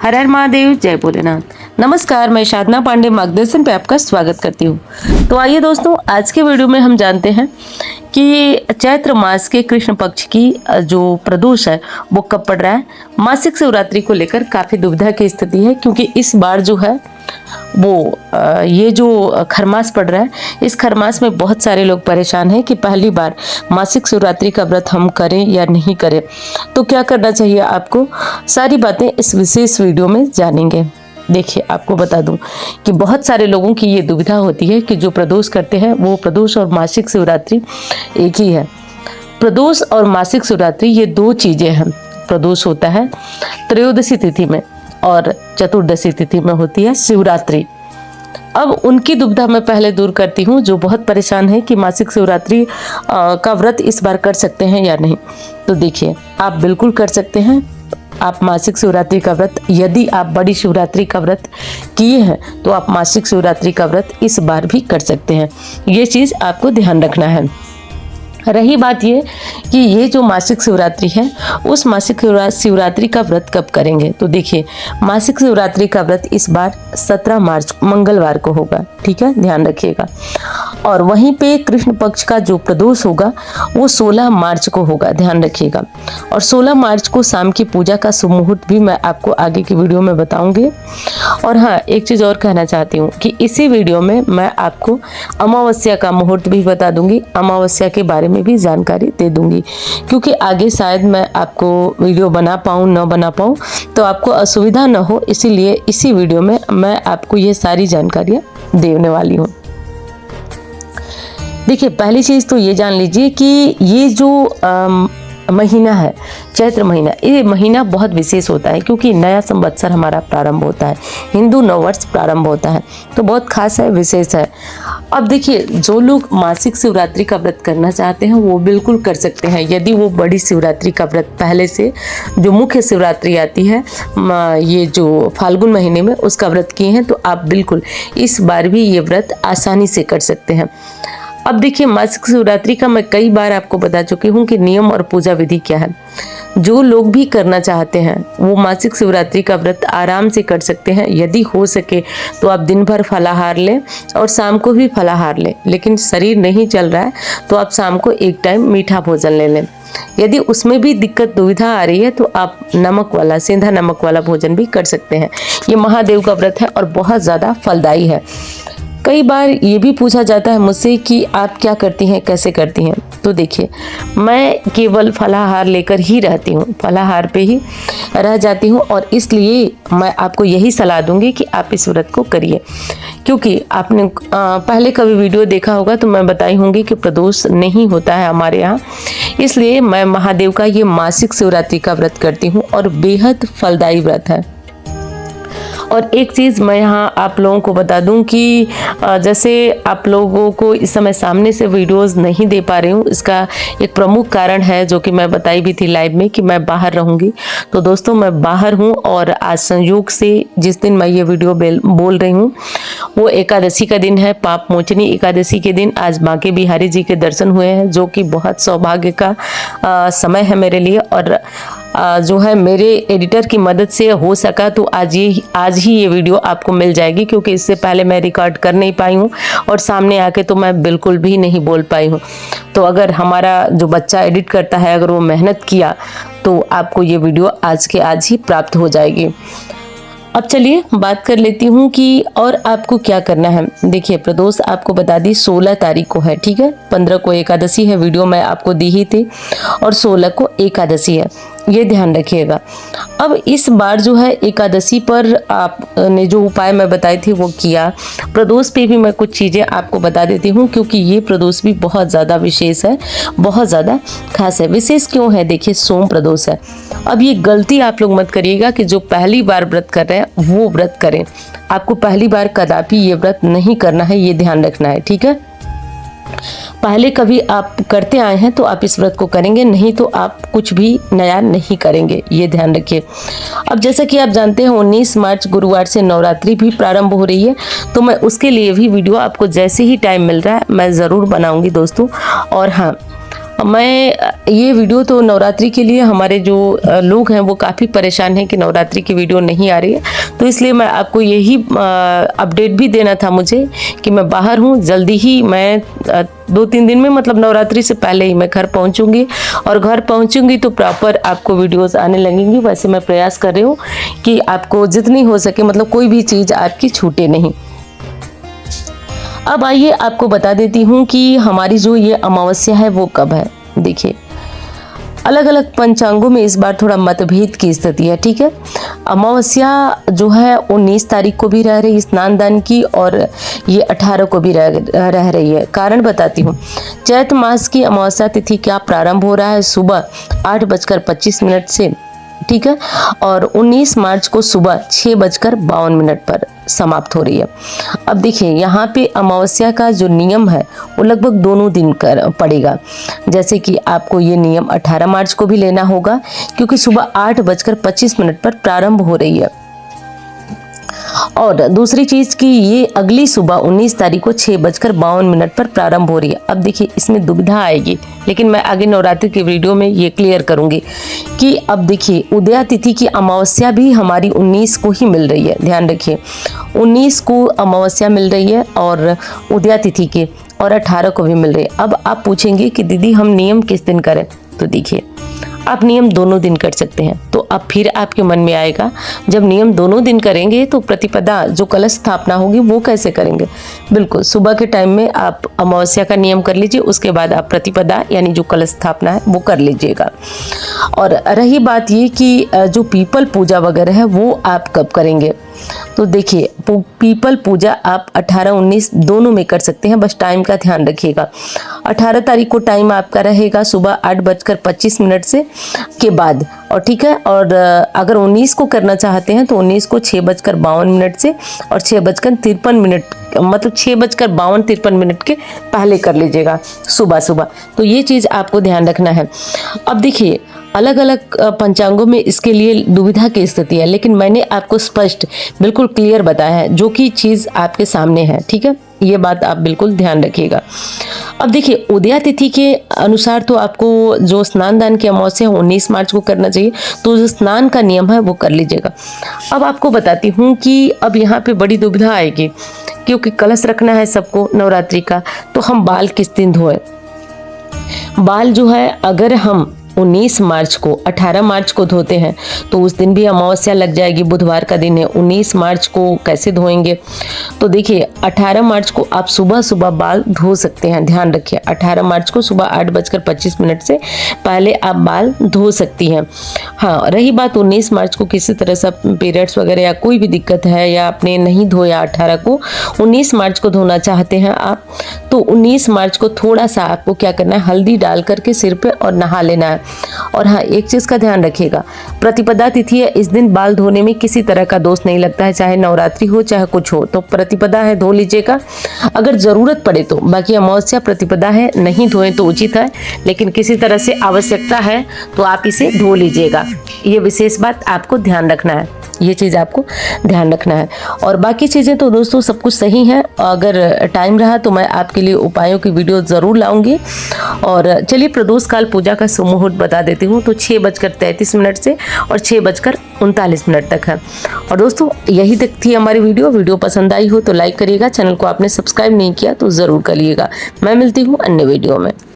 हर हर महादेव, जय भोलेनाथ। नमस्कार, मैं साधना पांडे मार्गदर्शन पे आपका स्वागत करती हूँ। तो आइए दोस्तों, आज के वीडियो में हम जानते हैं कि चैत्र मास के कृष्ण पक्ष की जो प्रदोष है वो कब पड़ रहा है। मासिक शिवरात्रि को लेकर काफ़ी दुविधा की स्थिति है, क्योंकि इस बार जो है वो ये जो खरमास पड़ रहा है, इस खरमास में बहुत सारे लोग परेशान हैं कि पहली बार मासिक शिवरात्रि का व्रत हम करें या नहीं करें, तो क्या करना चाहिए आपको, सारी बातें इस विशेष वीडियो में जानेंगे। देखिए, आपको बता दूं कि बहुत सारे लोगों की ये दुविधा होती है कि जो प्रदोष करते हैं वो प्रदोष और मासिक शिवरात्रि एक ही है। प्रदोष और मासिक शिवरात्रि ये दो चीज़ें हैं। प्रदोष होता है त्रयोदशी तिथि में और चतुर्दशी तिथि में होती है शिवरात्रि। अब उनकी दुविधा मैं पहले दूर करती हूँ जो बहुत परेशान है कि मासिक शिवरात्रि का व्रत इस बार कर सकते हैं या नहीं। तो देखिए, आप बिल्कुल कर सकते हैं। आप मासिक शिवरात्रि का व्रत, यदि आप बड़ी शिवरात्रि का व्रत किए हैं तो आप मासिक शिवरात्रि का व्रत इस बार भी कर सकते हैं। ये चीज़ आपको ध्यान रखना है। रही बात ये कि ये जो मासिक शिवरात्रि है, उस मासिक शिवरात्रि का व्रत कब करेंगे। तो देखिए, मासिक शिवरात्रि का व्रत इस बार 17 मार्च मंगलवार को होगा, ठीक है, ध्यान रखिएगा। और वहीं पे कृष्ण पक्ष का जो प्रदोष होगा वो 16 मार्च को होगा, ध्यान रखिएगा। और 16 मार्च को शाम की पूजा का शुभ मुहूर्त भी मैं आपको आगे की वीडियो में बताऊंगी। और हाँ, एक चीज़ और कहना चाहती हूँ कि इसी वीडियो में मैं आपको अमावस्या का मुहूर्त भी बता दूंगी, अमावस्या के बारे में भी जानकारी दे दूंगी, क्योंकि आगे शायद मैं आपको वीडियो बना पाऊँ न बना पाऊँ, तो आपको असुविधा न हो, इसीलिए इसी वीडियो में मैं आपको ये सारी जानकारियाँ देने वाली हूँ। देखिए, पहली चीज़ तो ये जान लीजिए कि ये जो महीना है, चैत्र महीना, ये महीना बहुत विशेष होता है, क्योंकि नया संवत्सर हमारा प्रारंभ होता है, हिंदू नववर्ष प्रारंभ होता है, तो बहुत खास है, विशेष है। अब देखिए, जो लोग मासिक शिवरात्रि का व्रत करना चाहते हैं वो बिल्कुल कर सकते हैं। यदि वो बड़ी शिवरात्रि का व्रत पहले से, जो मुख्य शिवरात्रि आती है ये जो फाल्गुन महीने में, उसका व्रत किए हैं, तो आप बिल्कुल इस बार भी ये व्रत आसानी से कर सकते हैं। अब देखिए, मासिक शिवरात्रि का मैं कई बार आपको बता चुकी हूँ कि नियम और पूजा विधि क्या है। जो लोग भी करना चाहते हैं वो मासिक शिवरात्रि का व्रत आराम से कर सकते हैं। यदि हो सके तो आप दिन भर फलाहार लें और शाम को भी फलाहार लें, लेकिन शरीर नहीं चल रहा है तो आप शाम को एक टाइम मीठा भोजन ले लें। यदि उसमें भी दिक्कत दुविधा आ रही है तो आप नमक वाला, सेंधा नमक वाला भोजन भी कर सकते हैं। ये महादेव का व्रत है और बहुत ज़्यादा फलदायी है। कई बार ये भी पूछा जाता है मुझसे कि आप क्या करती हैं, कैसे करती हैं। तो देखिए, मैं केवल फलाहार लेकर ही रहती हूँ, फलाहार पे ही रह जाती हूँ, और इसलिए मैं आपको यही सलाह दूंगी कि आप इस व्रत को करिए। क्योंकि आपने पहले कभी वीडियो देखा होगा तो मैं बताई होंगी कि प्रदोष नहीं होता है हमारे यहाँ, इसलिए मैं महादेव का ये मासिक शिवरात्रि का व्रत करती हूँ और बेहद फलदायी व्रत है। और एक चीज़ मैं यहाँ आप लोगों को बता दूं कि जैसे आप लोगों को इस समय सामने से वीडियोस नहीं दे पा रही हूँ, इसका एक प्रमुख कारण है जो कि मैं बताई भी थी लाइव में कि मैं बाहर रहूँगी। तो दोस्तों, मैं बाहर हूँ और आज संयोग से जिस दिन मैं ये वीडियो बोल रही हूँ वो एकादशी का दिन है, पाप मोचनी एकादशी के दिन आज बांके बिहारी जी के दर्शन हुए हैं, जो कि बहुत सौभाग्य का समय है मेरे लिए। और जो है, मेरे एडिटर की मदद से हो सका तो आज ही ये वीडियो आपको मिल जाएगी, क्योंकि इससे पहले मैं रिकॉर्ड कर नहीं पाई हूँ और सामने आके तो मैं बिल्कुल भी नहीं बोल पाई हूँ। तो अगर हमारा जो बच्चा एडिट करता है, अगर वो मेहनत किया तो आपको ये वीडियो आज के आज ही प्राप्त हो जाएगी। अब चलिए बात कर लेती हूँ कि और आपको क्या करना है। देखिए, प्रदोष आपको बता दी 16 तारीख को है, ठीक है, 15 को एकादशी है, वीडियो मैं आपको दी ही थी, और 16 को एकादशी है, ये ध्यान रखिएगा। अब इस बार जो है एकादशी पर आपने जो उपाय मैं बताई थी वो किया। प्रदोष पे भी मैं कुछ चीज़ें आपको बता देती हूँ, क्योंकि ये प्रदोष भी बहुत ज़्यादा विशेष है, बहुत ज़्यादा खास है। विशेष क्यों है? देखिए, सोम प्रदोष है। अब ये गलती आप लोग मत करिएगा कि जो पहली बार व्रत कर रहे हैं वो व्रत करें। आपको पहली बार कदापि ये व्रत नहीं करना है, ये ध्यान रखना है, ठीक है। पहले कभी आप करते आए हैं तो आप इस व्रत को करेंगे, नहीं तो आप कुछ भी नया नहीं करेंगे, ये ध्यान रखिए। अब जैसा कि आप जानते हैं 19 मार्च गुरुवार से नवरात्रि भी प्रारंभ हो रही है, तो मैं उसके लिए भी वीडियो आपको जैसे ही टाइम मिल रहा है मैं ज़रूर बनाऊंगी दोस्तों। और हाँ, मैं ये वीडियो तो नवरात्रि के लिए हमारे जो लोग हैं वो काफ़ी परेशान हैं कि नवरात्रि की वीडियो नहीं आ रही है, तो इसलिए मैं आपको यही अपडेट भी देना था मुझे कि मैं बाहर हूँ। जल्दी ही मैं 2-3 दिन में, मतलब नवरात्रि से पहले ही मैं घर पहुँचूँगी, और घर पहुँचूँगी तो प्रॉपर आपको वीडियोस आने लगेंगी। वैसे मैं प्रयास कर रही हूँ कि आपको जितनी हो सके, मतलब कोई भी चीज़ आपकी छूटे नहीं। अब आइए आपको बता देती हूँ कि हमारी जो ये अमावस्या है वो कब है। देखिए, अलग अलग पंचांगों में इस बार थोड़ा मतभेद की स्थिति है, ठीक है। अमावस्या जो है 19 तारीख को भी रह रही स्नान दान की, और ये 18 को भी रह रही है। कारण बताती हूँ। चैत्र मास की अमावस्या तिथि क्या प्रारंभ हो रहा है सुबह 8:25 से, ठीक है, और 19 मार्च को सुबह 6:52 पर समाप्त हो रही है। अब देखिए, यहाँ पे अमावस्या का जो नियम है वो लगभग दोनों दिन कर पड़ेगा। जैसे कि आपको ये नियम 18 मार्च को भी लेना होगा, क्योंकि सुबह 8:25 पर प्रारंभ हो रही है। और दूसरी चीज़ कि ये अगली सुबह 19 तारीख को 6:52 पर प्रारंभ हो रही है। अब देखिए, इसमें दुविधा आएगी, लेकिन मैं आगे नवरात्रि की वीडियो में ये क्लियर करूंगी कि अब देखिए, उदया तिथि की अमावस्या भी हमारी 19 को ही मिल रही है। ध्यान रखिए, 19 को अमावस्या मिल रही है और उदया तिथि के, और 18 को भी मिल रही है। अब आप पूछेंगे कि दीदी हम नियम किस दिन करें, तो देखिए, आप नियम दोनों दिन कर सकते हैं। तो अब फिर आपके मन में आएगा, जब नियम दोनों दिन करेंगे तो प्रतिपदा जो कलश स्थापना होगी वो कैसे करेंगे। बिल्कुल, सुबह के टाइम में आप अमावस्या का नियम कर लीजिए, उसके बाद आप प्रतिपदा यानी जो कलश स्थापना है वो कर लीजिएगा। और रही बात ये कि जो पीपल पूजा वगैरह है वो आप कब करेंगे, तो देखिए, पीपल पूजा आप 18-19 दोनों में कर सकते हैं, बस टाइम का ध्यान रखिएगा। 18 तारीख को टाइम आपका रहेगा सुबह 8:25 से के बाद, और ठीक है। और अगर 19 को करना चाहते हैं तो 19 को 6:52 से और 6:53, मतलब 6:52-53 के पहले कर लीजिएगा सुबह सुबह। तो ये चीज़ आपको ध्यान रखना है। अब देखिए, अलग अलग पंचांगों में इसके लिए दुविधा की स्थिति है, लेकिन मैंने आपको स्पष्ट बिल्कुल क्लियर बताया है, जो कि चीज़ आपके सामने है, ठीक है। ये बात आप बिल्कुल ध्यान रखिएगा। अब देखिए, उदया तिथि के अनुसार तो आपको जो स्नान दान की अमावस्या 19 मार्च को करना चाहिए, तो जो स्नान का नियम है वो कर लीजिएगा। अब आपको बताती हूँ कि अब यहाँ पे बड़ी दुविधा आएगी, क्योंकि कलश रखना है सबको नवरात्रि का, तो हम बाल किस दिन धोएं। बाल जो है, अगर हम 19 मार्च को 18 मार्च को धोते हैं तो उस दिन भी अमावस्या लग जाएगी, बुधवार का दिन है। 19 मार्च को कैसे धोएंगे, तो देखिए, 18 मार्च को आप सुबह सुबह बाल धो सकते हैं। ध्यान रखिए, 18 मार्च को सुबह 8:25 से पहले आप बाल धो सकती हैं। हाँ, रही बात 19 मार्च को किसी तरह से पीरियड्स वगैरह या कोई भी दिक्कत है, या आपने नहीं धोया 18 को, 19 मार्च को धोना चाहते हैं आप, तो 19 मार्च को थोड़ा सा आपको क्या करना है, हल्दी डाल करके सिर पे और नहा लेना है। और हाँ, एक चीज का ध्यान रखिएगा, प्रतिपदा तिथि है, इस दिन बाल धोने में किसी तरह का दोष नहीं लगता है, चाहे नवरात्रि हो चाहे कुछ हो, तो प्रतिपदा है धो लीजिएगा अगर जरूरत पड़े तो। बाकी अमावस्या प्रतिपदा है, नहीं धोए तो उचित है, लेकिन किसी तरह से आवश्यकता है तो आप इसे धो लीजिएगा। ये विशेष बात आपको ध्यान रखना है, ये चीज़ आपको ध्यान रखना है। और बाकी चीज़ें तो दोस्तों सब कुछ सही है। अगर टाइम रहा तो मैं आपके लिए उपायों की वीडियो ज़रूर लाऊंगी। और चलिए, प्रदोष काल पूजा का सुमुहूर्त बता देती हूँ, तो 6:33 से और 6:39 तक है। और दोस्तों, यही तक थी हमारी वीडियो पसंद आई हो तो लाइक करिएगा, चैनल को आपने सब्सक्राइब नहीं किया तो ज़रूर करिएगा। मैं मिलती हूँ अन्य वीडियो में।